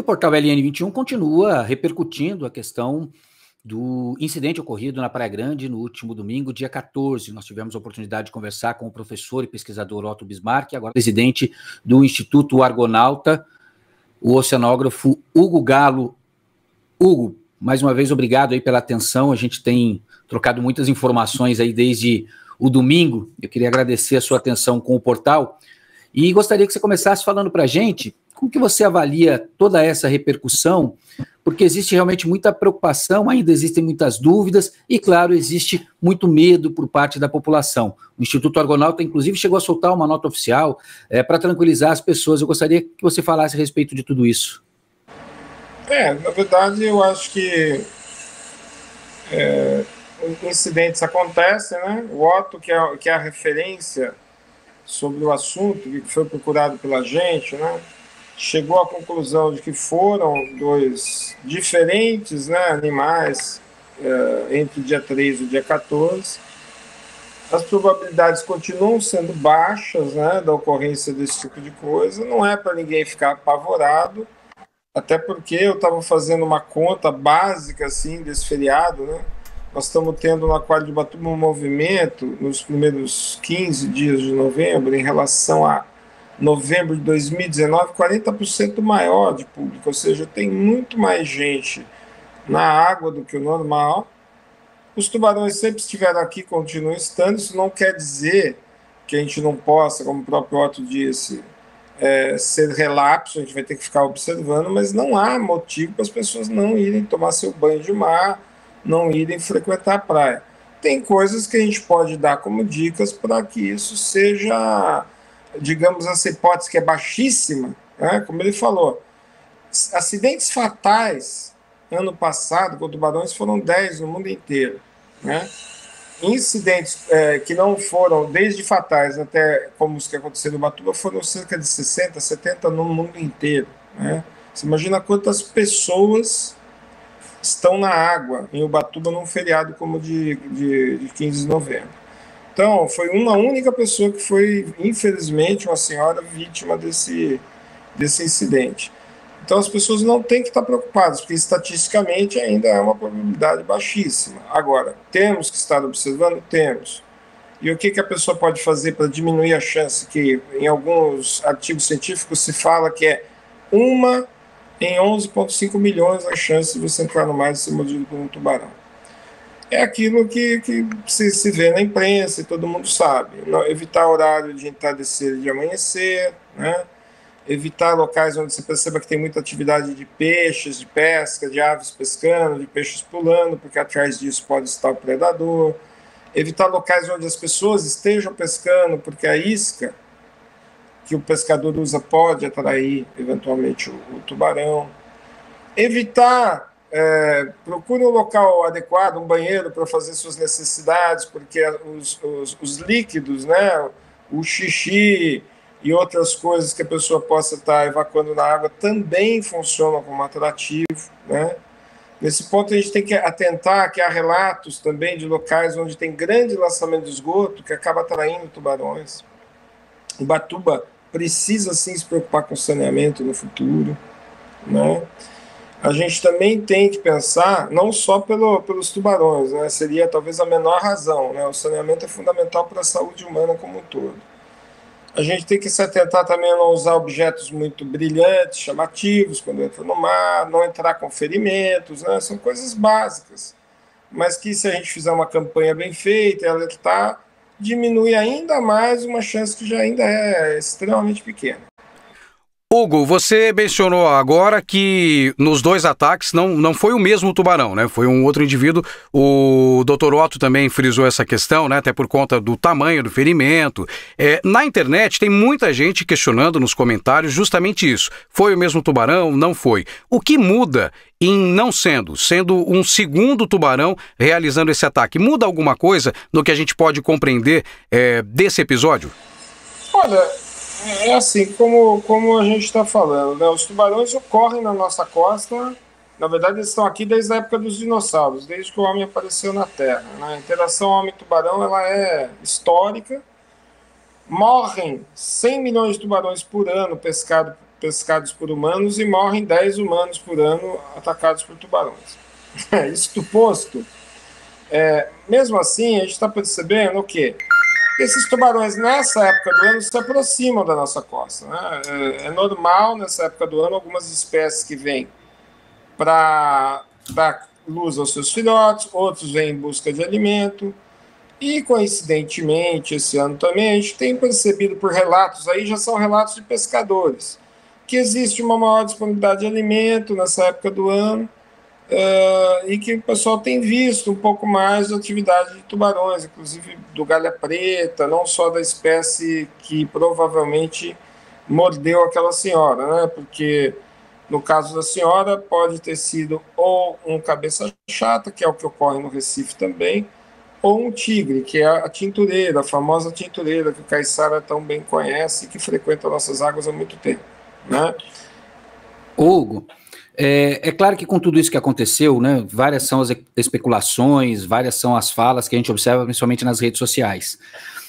portal LN21 continua repercutindo a questão do incidente ocorrido na Praia Grande no último domingo, dia 14. Nós tivemos a oportunidade de conversar com o professor e pesquisador Otto Bismarck, agora presidente do Instituto Argonauta, o oceanógrafo Hugo Galo. Hugo, mais uma vez, obrigado aí pela atenção. A gente tem trocado muitas informações aí desde o domingo. Eu queria agradecer a sua atenção com o portal e gostaria que você começasse falando para a gente como que você avalia toda essa repercussão, porque existe realmente muita preocupação, ainda existem muitas dúvidas e, claro, existe muito medo por parte da população. O Instituto Argonauta, inclusive, chegou a soltar uma nota oficial para tranquilizar as pessoas. Eu gostaria que você falasse a respeito de tudo isso. Na verdade, eu acho que incidentes acontecem, né? O Otto, que é a referência sobre o assunto, que foi procurado pela gente, né, chegou à conclusão de que foram dois diferentes, né, animais entre o dia 13 e o dia 14. As probabilidades continuam sendo baixas, né, da ocorrência desse tipo de coisa. Não é para ninguém ficar apavorado, até porque eu estava fazendo uma conta básica assim, desse feriado, né? Nós estamos tendo no Aquário de Ubatuba um movimento nos primeiros 15 dias de novembro em relação a novembro de 2019, 40% maior de público, ou seja, tem muito mais gente na água do que o normal. Os tubarões sempre estiveram aqui, continuam estando. Isso não quer dizer que a gente não possa, como o próprio Otto disse, ser relapso, a gente vai ter que ficar observando, mas não há motivo para as pessoas não irem tomar seu banho de mar, não irem frequentar a praia. Tem coisas que a gente pode dar como dicas para que isso seja, digamos, essa hipótese que é baixíssima, né? Como ele falou, acidentes fatais ano passado com tubarões foram 10 no mundo inteiro, né? Incidentes que não foram, desde fatais até como os que aconteceram no Ubatuba, foram cerca de 60, 70 no mundo inteiro, né? Você imagina quantas pessoas estão na água em Ubatuba num feriado como de 15 de novembro. Então, foi uma única pessoa que foi, infelizmente, uma senhora vítima desse incidente. Então, as pessoas não têm que estar preocupadas, porque estatisticamente ainda é uma probabilidade baixíssima. Agora, temos que estar observando? Temos. E o que a pessoa pode fazer para diminuir a chance, que em alguns artigos científicos se fala que é 1 em 11,5 milhões a chance de você entrar no mar e ser mordido por um tubarão? É aquilo que se vê na imprensa e todo mundo sabe. Evitar horário de entardecer e de amanhecer, né? Evitar locais onde você perceba que tem muita atividade de peixes, de pesca, de aves pescando, de peixes pulando, porque atrás disso pode estar o predador. Evitar locais onde as pessoas estejam pescando, porque a isca que o pescador usa pode atrair eventualmente o tubarão. Evitar, procure um local adequado, um banheiro para fazer suas necessidades, porque os líquidos, né, o xixi e outras coisas que a pessoa possa estar evacuando na água também funcionam como atrativo, né? Nesse ponto a gente tem que atentar que há relatos também de locais onde tem grande lançamento de esgoto que acaba atraindo tubarões. Ubatuba precisa sim se preocupar com saneamento no futuro, né? A gente também tem que pensar não só pelos tubarões, né? Seria talvez a menor razão, né? O saneamento é fundamental para a saúde humana como um todo. A gente tem que se atentar também a não usar objetos muito brilhantes, chamativos, quando entra no mar, não entrar com ferimentos, né? São coisas básicas, mas que se a gente fizer uma campanha bem feita e alertar, diminui ainda mais uma chance que já ainda é extremamente pequena. Hugo, você mencionou agora que nos dois ataques não foi o mesmo tubarão, né? Foi um outro indivíduo. O Dr. Otto também frisou essa questão, né? Até por conta do tamanho do ferimento. Na internet tem muita gente questionando nos comentários justamente isso. Foi o mesmo tubarão? Não foi. O que muda em não sendo um segundo tubarão realizando esse ataque? Muda alguma coisa no que a gente pode compreender desse episódio? Olha, é assim, como a gente está falando, né? Os tubarões ocorrem na nossa costa. Na verdade, eles estão aqui desde a época dos dinossauros, desde que o homem apareceu na Terra, né? A interação homem-tubarão ela é histórica. Morrem 100 milhões de tubarões por ano pescados pescados por humanos e morrem 10 humanos por ano atacados por tubarões. Isso posto, mesmo assim, a gente está percebendo o quê? Esses tubarões, nessa época do ano, se aproximam da nossa costa, né? É normal, nessa época do ano, algumas espécies que vêm para dar luz aos seus filhotes, outros vêm em busca de alimento. E, coincidentemente, esse ano também, a gente tem percebido por relatos, aí já são relatos de pescadores, que existe uma maior disponibilidade de alimento nessa época do ano, e que o pessoal tem visto um pouco mais de atividade de tubarões, inclusive do galha preta, não só da espécie que provavelmente mordeu aquela senhora, né? Porque no caso da senhora pode ter sido ou um cabeça chata, que é o que ocorre no Recife também, ou um tigre, que é a tintureira, a famosa tintureira que o Caiçara tão bem conhece e que frequenta nossas águas há muito tempo, né? Hugo, é claro que com tudo isso que aconteceu, né, várias são as especulações, várias são as falas que a gente observa principalmente nas redes sociais,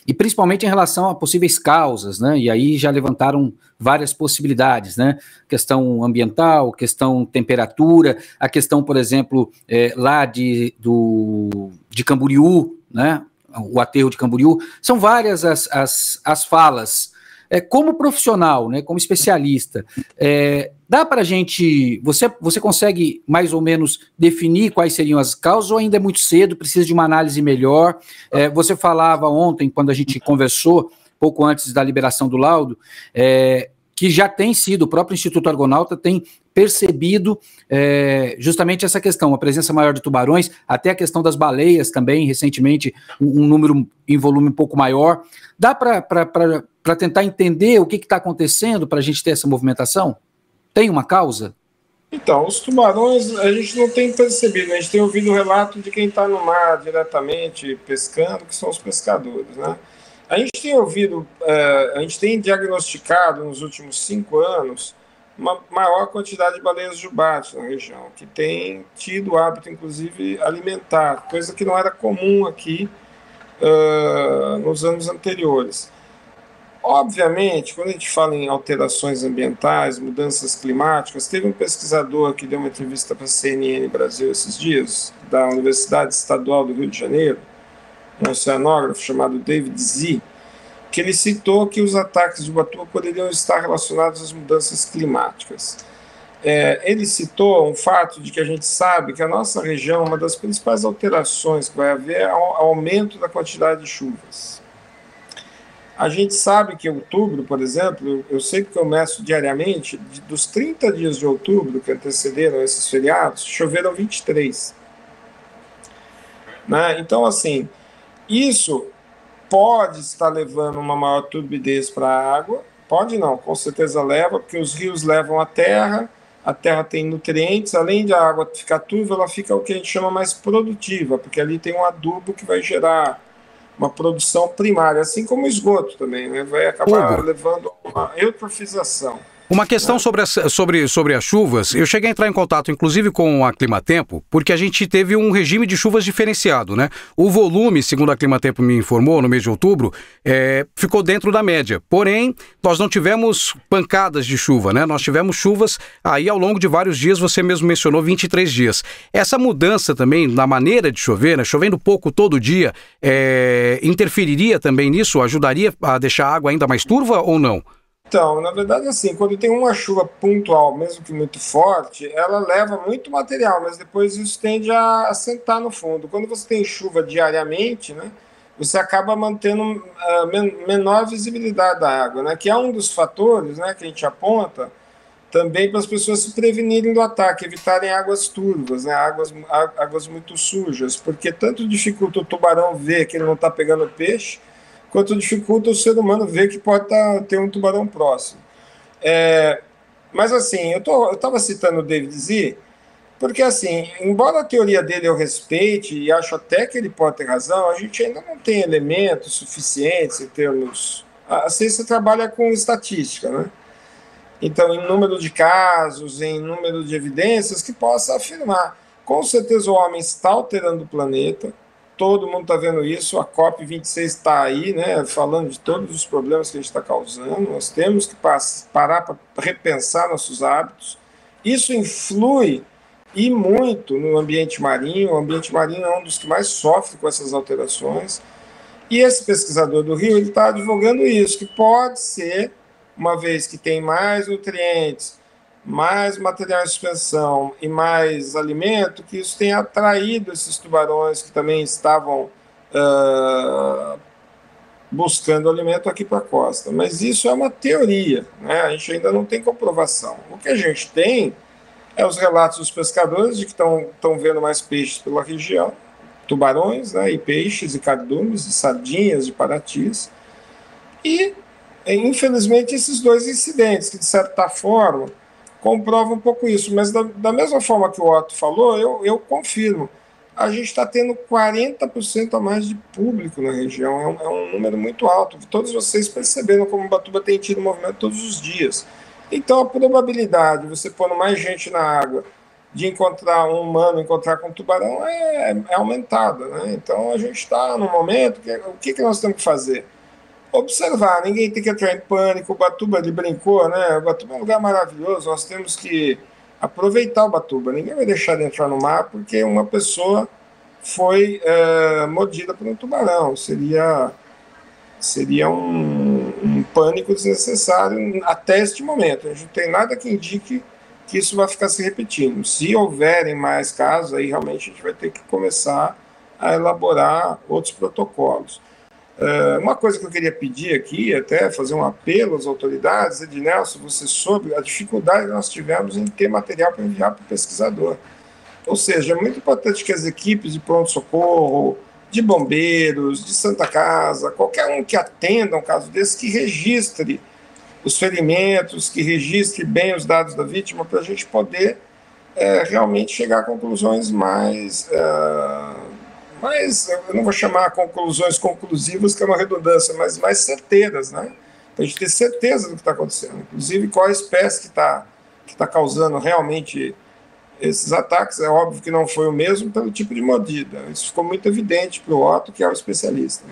e principalmente em relação a possíveis causas, né, e aí já levantaram várias possibilidades, né, questão ambiental, questão temperatura, a questão, por exemplo, lá de Camboriú, né, o aterro de Camboriú, são várias as falas. Como profissional, né, como especialista, dá para a gente, você consegue mais ou menos definir quais seriam as causas ou ainda é muito cedo, precisa de uma análise melhor? Você falava ontem, quando a gente conversou, pouco antes da liberação do laudo, que já tem sido, o próprio Instituto Argonauta tem percebido justamente essa questão, a presença maior de tubarões, até a questão das baleias também, recentemente, um número em volume um pouco maior. Dá para tentar entender o que está acontecendo para a gente ter essa movimentação? Tem uma causa? Então, os tubarões a gente não tem percebido, a gente tem ouvido o relato de quem está no mar diretamente pescando, que são os pescadores, né? A gente tem ouvido, a gente tem diagnosticado nos últimos 5 anos uma maior quantidade de baleias jubarte na região, que tem tido o hábito, inclusive, alimentar, coisa que não era comum aqui nos anos anteriores. Obviamente, quando a gente fala em alterações ambientais, mudanças climáticas, teve um pesquisador que deu uma entrevista para a CNN Brasil esses dias, da Universidade Estadual do Rio de Janeiro, um oceanógrafo chamado David Z, que ele citou que os ataques de Ubatuba poderiam estar relacionados às mudanças climáticas. Ele citou um fato de que a gente sabe que a nossa região, uma das principais alterações que vai haver é o aumento da quantidade de chuvas. A gente sabe que em outubro, por exemplo, eu sei que eu meço diariamente, dos 30 dias de outubro que antecederam esses feriados, choveram 23. Né? Então, assim, isso pode estar levando uma maior turbidez para a água, pode não, com certeza leva, porque os rios levam a terra tem nutrientes, além de a água ficar turva, ela fica o que a gente chama mais produtiva, porque ali tem um adubo que vai gerar uma produção primária, assim como o esgoto também, né? Vai acabar levando uma eutrofização. Uma questão sobre as chuvas, eu cheguei a entrar em contato, inclusive, com a Climatempo, porque a gente teve um regime de chuvas diferenciado, né? O volume, segundo a Climatempo me informou, no mês de outubro, ficou dentro da média. Porém, nós não tivemos pancadas de chuva, né? Nós tivemos chuvas aí ao longo de vários dias, você mesmo mencionou 23 dias. Essa mudança também na maneira de chover, né? Chovendo pouco todo dia, interferiria também nisso? Ajudaria a deixar a água ainda mais turva ou não? Então, na verdade, assim, quando tem uma chuva pontual, mesmo que muito forte, ela leva muito material, mas depois isso tende a assentar no fundo. Quando você tem chuva diariamente, né, você acaba mantendo menor visibilidade da água, né, que é um dos fatores, né, que a gente aponta também para as pessoas se prevenirem do ataque, evitarem águas turvas, né, águas muito sujas, porque tanto dificulta o tubarão ver que ele não está pegando peixe, quanto dificulta o ser humano ver que pode ter um tubarão próximo. Mas assim, eu estava citando o David Z, porque assim, embora a teoria dele eu respeite e acho até que ele pode ter razão, a gente ainda não tem elementos suficientes em termos... A ciência trabalha com estatística, né? Então, em número de casos, em número de evidências que possa afirmar. Com certeza o homem está alterando o planeta, todo mundo está vendo isso, a COP26 está aí, né, falando de todos os problemas que a gente está causando. Nós temos que parar para repensar nossos hábitos. Isso influi e muito no ambiente marinho. O ambiente marinho é um dos que mais sofre com essas alterações. E esse pesquisador do Rio está advogando isso, que pode ser, uma vez que tem mais nutrientes, mais material em suspensão e mais alimento, que isso tenha atraído esses tubarões que também estavam buscando alimento aqui para a costa. Mas isso é uma teoria, né? A gente ainda não tem comprovação. O que a gente tem é os relatos dos pescadores de que estão vendo mais peixes pela região, tubarões, né, e peixes, e cardumes, e sardinhas, e paratis. E, infelizmente, esses dois incidentes, que de certa forma comprovam um pouco isso. Mas da mesma forma que o Otto falou, eu confirmo. A gente está tendo 40% a mais de público na região. É um número muito alto. Todos vocês perceberam como Ubatuba tem tido movimento todos os dias. Então, a probabilidade de você pôr mais gente na água, de encontrar um humano, encontrar com um tubarão, é aumentada, né? Então, a gente está num momento que o que nós temos que fazer? Observar, ninguém tem que entrar em pânico. O Ubatuba, ele brincou, né? O Ubatuba é um lugar maravilhoso, nós temos que aproveitar o Ubatuba. Ninguém vai deixar de entrar no mar porque uma pessoa foi mordida por um tubarão. Seria um pânico desnecessário até este momento. A gente não tem nada que indique que isso vai ficar se repetindo. Se houverem mais casos, aí realmente a gente vai ter que começar a elaborar outros protocolos. Uma coisa que eu queria pedir aqui, até fazer um apelo às autoridades, Ednelson, você soube a dificuldade que nós tivemos em ter material para enviar para o pesquisador. Ou seja, é muito importante que as equipes de pronto-socorro, de bombeiros, de Santa Casa, qualquer um que atenda um caso desse, que registre os ferimentos, que registre bem os dados da vítima, para a gente poder realmente chegar a conclusões mais, eu não vou chamar conclusões conclusivas, que é uma redundância, mas mais certeiras, né? Para a gente ter certeza do que está acontecendo, inclusive qual a espécie que tá causando realmente esses ataques. É óbvio que não foi o mesmo pelo tipo de mordida. Isso ficou muito evidente para o Otto, que é o especialista,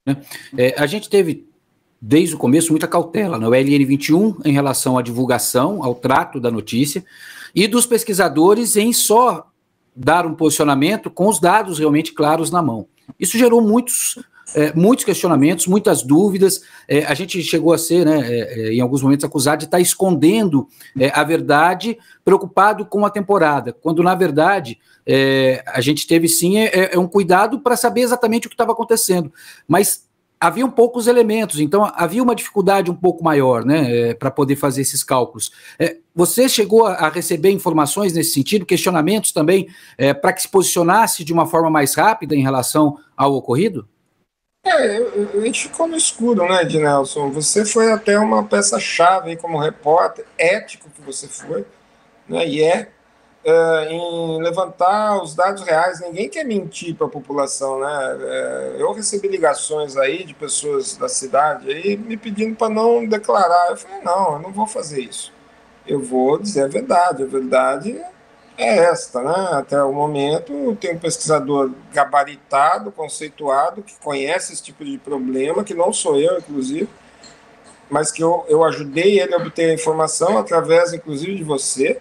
né? A gente teve, desde o começo, muita cautela no LN21 em relação à divulgação, ao trato da notícia, e dos pesquisadores em só dar um posicionamento com os dados realmente claros na mão. Isso gerou muitos questionamentos, muitas dúvidas. A gente chegou a ser, né, em alguns momentos, acusado de estar escondendo a verdade, preocupado com a temporada, quando, na verdade, a gente teve, sim, um cuidado para saber exatamente o que estava acontecendo. Mas haviam poucos elementos, então havia uma dificuldade um pouco maior, né, para poder fazer esses cálculos. Você chegou a receber informações nesse sentido, questionamentos também, para que se posicionasse de uma forma mais rápida em relação ao ocorrido? A gente ficou no escuro, né, Ednelson? Você foi até uma peça-chave como repórter, ético que você foi, né, e em levantar os dados reais. Ninguém quer mentir para a população, né? Eu recebi ligações aí de pessoas da cidade aí me pedindo para não declarar. Eu falei, não, eu não vou fazer isso. Eu vou dizer a verdade. A verdade é esta, né? Até o momento tem um pesquisador gabaritado, conceituado, que conhece esse tipo de problema, que não sou eu, inclusive, mas que eu ajudei ele a obter a informação através, inclusive, de você,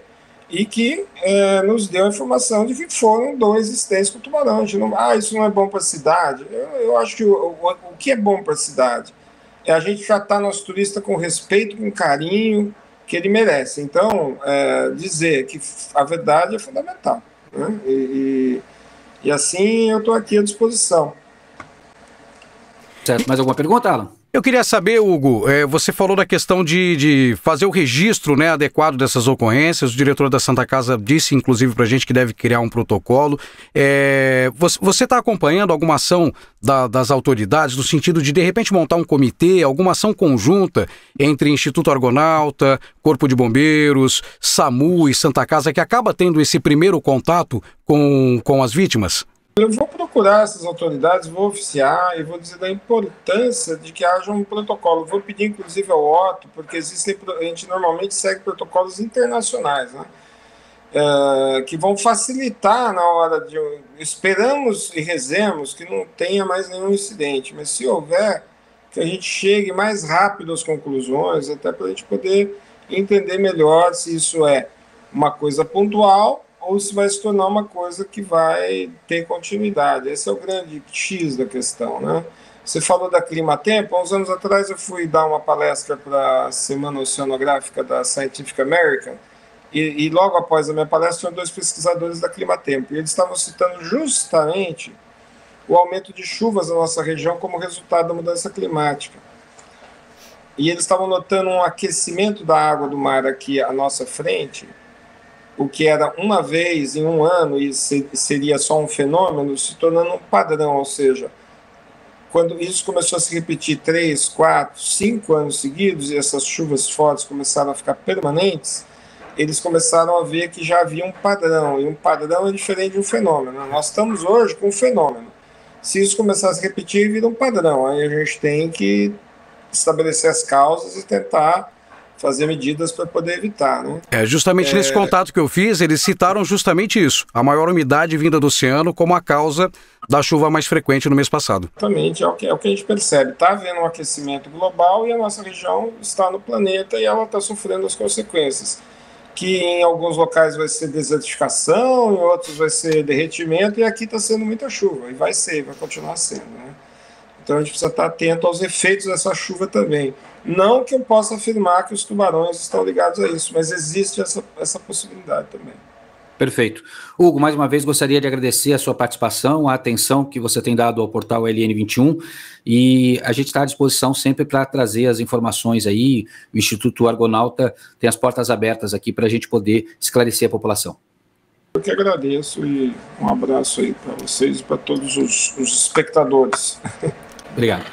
e que nos deu a informação de que foram 2 incidentes com tubarão. Isso não é bom para a cidade. Eu acho que o que é bom para a cidade é a gente tratar nosso turista com respeito, com carinho que ele merece. Então, dizer que a verdade é fundamental, né? E assim eu estou aqui à disposição. Certo. Mais alguma pergunta, Alan? Eu queria saber, Hugo, você falou da questão de fazer o registro, né, adequado dessas ocorrências. O diretor da Santa Casa disse, inclusive, para a gente que deve criar um protocolo. Você está acompanhando alguma ação das autoridades no sentido de repente, montar um comitê, alguma ação conjunta entre Instituto Argonauta, Corpo de Bombeiros, SAMU e Santa Casa, que acaba tendo esse primeiro contato com as vítimas? Eu vou procurar essas autoridades, vou oficiar e vou dizer da importância de que haja um protocolo. Vou pedir, inclusive, ao Otto, porque a gente normalmente segue protocolos internacionais, né? que vão facilitar na hora de... Esperamos e rezemos que não tenha mais nenhum incidente, mas se houver, que a gente chegue mais rápido às conclusões, até para a gente poder entender melhor se isso é uma coisa pontual ou se vai se tornar uma coisa que vai ter continuidade. Esse é o grande X da questão, né? Você falou da Climatempo. Há uns anos atrás eu fui dar uma palestra para a Semana Oceanográfica da Scientific American, e logo após a minha palestra tinham 2 pesquisadores da Climatempo, e eles estavam citando justamente o aumento de chuvas na nossa região como resultado da mudança climática. E eles estavam notando um aquecimento da água do mar aqui à nossa frente, o que era uma vez em um ano e seria só um fenômeno, se tornando um padrão, ou seja, quando isso começou a se repetir 3, 4, 5 anos seguidos e essas chuvas fortes começaram a ficar permanentes, eles começaram a ver que já havia um padrão, e um padrão é diferente de um fenômeno. Nós estamos hoje com um fenômeno. Se isso começar a se repetir, vira um padrão. Aí a gente tem que estabelecer as causas e tentar fazer medidas para poder evitar, né? Justamente nesse contato que eu fiz, eles citaram justamente isso, a maior umidade vinda do oceano como a causa da chuva mais frequente no mês passado. Exatamente, é o que a gente percebe. Está havendo um aquecimento global e a nossa região está no planeta e ela está sofrendo as consequências. Que em alguns locais vai ser desertificação, em outros vai ser derretimento, e aqui está sendo muita chuva, e vai continuar sendo, né? Então a gente precisa estar atento aos efeitos dessa chuva também. Não que eu possa afirmar que os tubarões estão ligados a isso, mas existe essa possibilidade também. Perfeito. Hugo, mais uma vez gostaria de agradecer a sua participação, a atenção que você tem dado ao portal LN21, e a gente está à disposição sempre para trazer as informações aí. O Instituto Argonauta tem as portas abertas aqui para a gente poder esclarecer a população. Eu que agradeço e um abraço aí para vocês e para todos os espectadores. Obrigado.